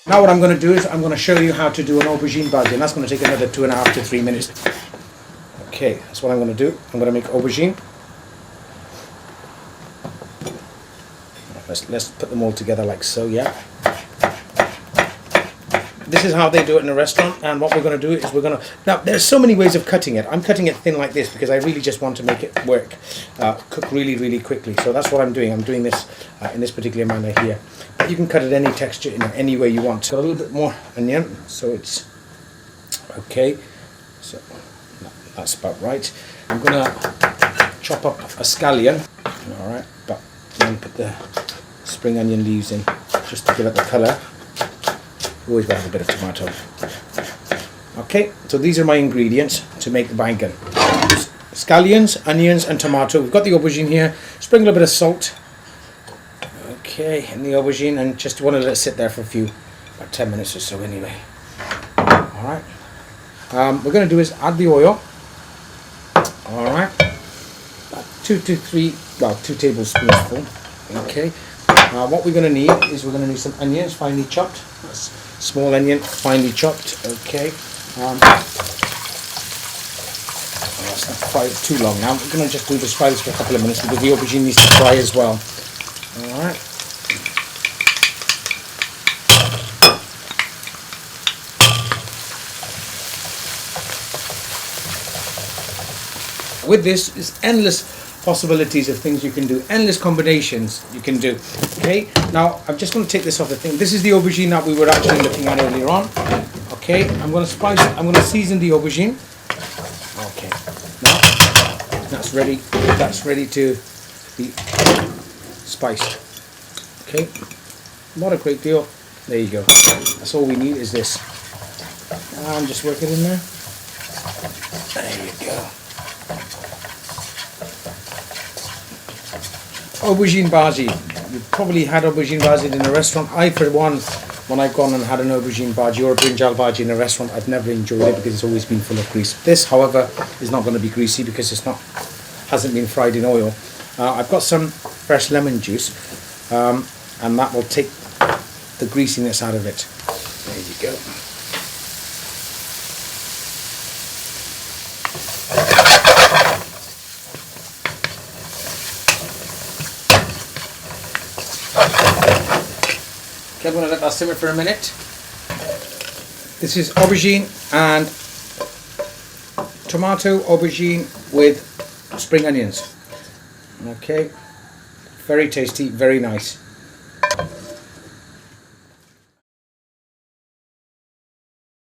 Now what I'm going to do is I'm going to show you how to do an aubergine bhajee, and that's going to take another 2.5 to 3 minutes. Okay, that's what I'm going to do. I'm going to make aubergine. Let's put them all together like so, yeah. This is how they do it in a restaurant, and what we're going to do is we're going to... Now, there's so many ways of cutting it. I'm cutting it thin like this because I really just want to make it work, cook really, really quickly. So that's what I'm doing. I'm doing this in this particular manner here. But you can cut it any texture, in any way you want. Got a little bit more onion, so it's... Okay, so that's about right. I'm going to chop up a scallion, alright, but I'm going to put the spring onion leaves in just to give it the colour. Always want a bit of tomato. Okay, so these are my ingredients to make the bangan. Scallions, onions and tomato. We've got the aubergine here. Sprinkle a little bit of salt. Okay, in the aubergine, and just want to let it sit there for about 10 minutes or so anyway. Alright. What we're going to do is add the oil. Alright. 2 tablespoons full. Okay. What we're going to need is we're going to need some onions, finely chopped. Small onion, finely chopped. Okay. That's not fried too long now. We're going to just fry this for a couple of minutes because the aubergine needs to fry as well. Alright. With this is endless possibilities of things you can do, endless combinations you can do. Okay, now I'm just going to take this off the thing. This is the aubergine that we were actually looking at earlier on. Okay, I'm going to spice it. I'm going to season the aubergine. Okay, now that's ready. That's ready to be spiced. Okay, not a great deal. There you go. That's all we need is this. And just work it in there. There you go. Aubergine Bhajee. You've probably had aubergine bhajee in a restaurant. I, for one, when I've gone and had an aubergine bhajee or a brinjal bhajee in a restaurant, I've never enjoyed it because it's always been full of grease. This, however, is not going to be greasy because hasn't been fried in oil. I've got some fresh lemon juice, and that will take the greasiness out of it. There you go. Okay, I'm going to let that simmer for a minute. This is aubergine and tomato aubergine with spring onions. Okay, very tasty, very nice.